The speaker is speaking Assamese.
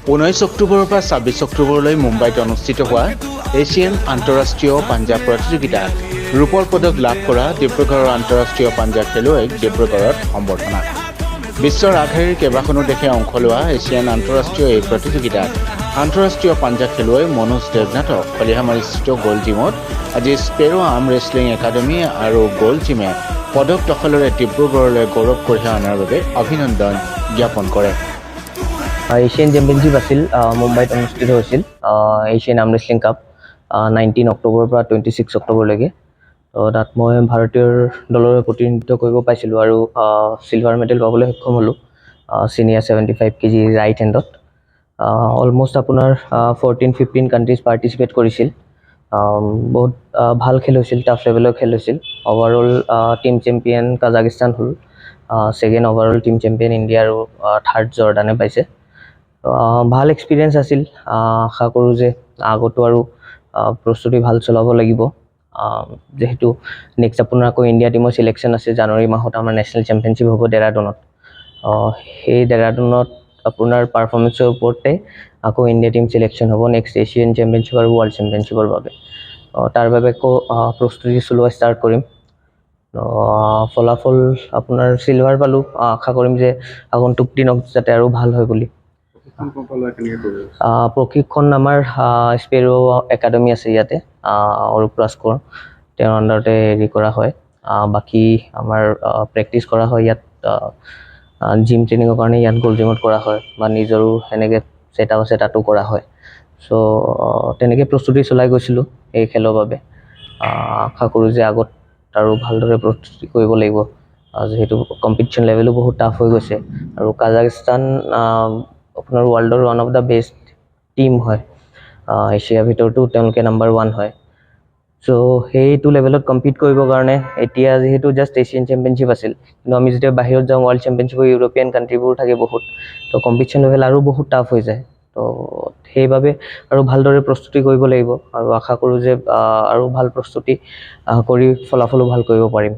19 অক্টোবৰৰ পৰা 26 অক্টোবৰলৈ মুম্বাইত অনুষ্ঠিত হোৱা এছিয়ান আন্তঃৰাষ্ট্ৰীয় পাঞ্জা প্ৰতিযোগিতাত ৰূপৰ পদক লাভ কৰা ডিব্ৰুগড়ৰ আন্তঃৰাষ্ট্ৰীয় পাঞ্জা খেলুৱৈক ডিব্ৰুগড়ত সম্বৰ্ধনা। বিশ্বৰ আগশাৰীৰ কেইবাখনো দেশে অংশ লোৱা এছিয়ান আন্তঃৰাষ্ট্ৰীয় এই প্ৰতিযোগিতাত আন্তঃৰাষ্ট্ৰীয় পাঞ্জা খেলুৱৈ মনোজ দেৱনাথক খলিহামাৰীস্থিত গ'ল জিমত আজি স্পেৰো আৰ্ম ৰেছলিং একাডেমী আৰু গ'ল জিমে পদক দখলেৰে ডিব্ৰুগড়লৈ গৌৰৱ কঢ়িয়াই অনাৰ বাবে অভিনন্দন জ্ঞাপন কৰে। এছিয়ান চেম্পিয়নশ্বিপ আছিল মুম্বাইত অনুষ্ঠিত হৈছিল এছিয়ান আৰ্মৰেছলিং কাপ 19 অক্টোবৰৰ পৰা 26 অক্টোবৰলৈকে। তো তাত মই ভাৰতীয় দলৰ প্ৰতিনিধিত্ব কৰিব পাইছিলোঁ আৰু চিলভাৰ মেডেল পাবলৈ সক্ষম হ'লোঁ চিনিয়ৰ 75 kg ৰাইট হেণ্ডত। অলম'ষ্ট আপোনাৰ 14-15 কাণ্ট্ৰিজ পাৰ্টিচিপেট কৰিছিল। বহুত ভাল খেল হৈছিল, টাফ লেভেলৰ খেল হৈছিল। অভাৰঅল টিম চেম্পিয়ন কাজাকিস্তান হ'ল, second overall team champion India আৰু থাৰ্ড জৰ্ডানে পাইছে। ভাল এক্সপিৰিয়েঞ্চ আছিল। আশা কৰোঁ যে আগতো আৰু প্ৰস্তুতি ভাল চলাব লাগিব, যিহেতু নেক্সট আপোনাৰ আকৌ ইণ্ডিয়া টিমৰ চিলেকশ্যন আছে জানুৱাৰী মাহত। আমাৰ নেশ্যনেল চেম্পিয়নশ্বিপ হ'ব ডেৰাডুনত। সেই ডেৰাডুনত আপোনাৰ পাৰফৰ্মেঞ্চৰ ওপৰতে আকৌ ইণ্ডিয়া টিম চিলেকশ্যন হ'ব নেক্সট এছিয়ান চেম্পিয়নশ্বিপ আৰু ৱৰ্ল্ড চেম্পিয়নশ্বিপৰ বাবে। তাৰ বাবে আকৌ প্ৰস্তুতি চলোৱা ষ্টাৰ্ট কৰিম। ফলাফল আপোনাৰ চিলভাৰ পালোঁ। আশা কৰিম যে আগন্তুক দিনত যাতে আৰু ভাল হয় বুলি। প্ৰশিক্ষণ আমাৰ স্পেৰো একাডেমি আছে ইয়াতে, অৰূপ ৰাজকোঁৱৰ তেওঁৰ আণ্ডাৰতে হেৰি কৰা হয়। বাকী আমাৰ প্ৰেক্টিচ কৰা হয় ইয়াত, জিম ট্ৰেইনিঙৰ কাৰণে ইয়াত গ'ল জিমত কৰা হয়, বা নিজৰো সেনেকৈ ছেটআপ আছে তাতো কৰা হয়। চ' তেনেকৈ প্ৰস্তুতি চলাই গৈছিলোঁ এই খেলৰ বাবে। আশা কৰোঁ যে আগত আৰু ভালদৰে প্ৰস্তুতি কৰিব লাগিব, যিহেতু কম্পিটিশ্যন লেভেলো বহুত টাফ হৈ গৈছে। আৰু কাজাকিস্তান আপোনাৰ ৱৰ্ল্ডৰ one of the best team হয়, এছিয়াৰ ভিতৰতো তেওঁলোকে নাম্বাৰ 1 হয়। চ' সেইটো লেভেলত কম্পিট কৰিবৰ কাৰণে এতিয়া যিহেতু জাষ্ট এছিয়ান চেম্পিয়নশ্বিপ আছিল, কিন্তু আমি যেতিয়া বাহিৰত যাওঁ ৱৰ্ল্ড চেম্পিয়নশ্বিপ ইউৰোপিয়ান কাণ্ট্ৰিবোৰ থাকে বহুত, তো কম্পিটিশ্যন লেভেল আৰু বহুত টাফ হৈ যায়। তো সেইবাবে আৰু ভালদৰে প্ৰস্তুতি কৰিব লাগিব আৰু আশা কৰোঁ যে আৰু ভাল প্ৰস্তুতি কৰি ফলাফলো ভাল কৰিব পাৰিম।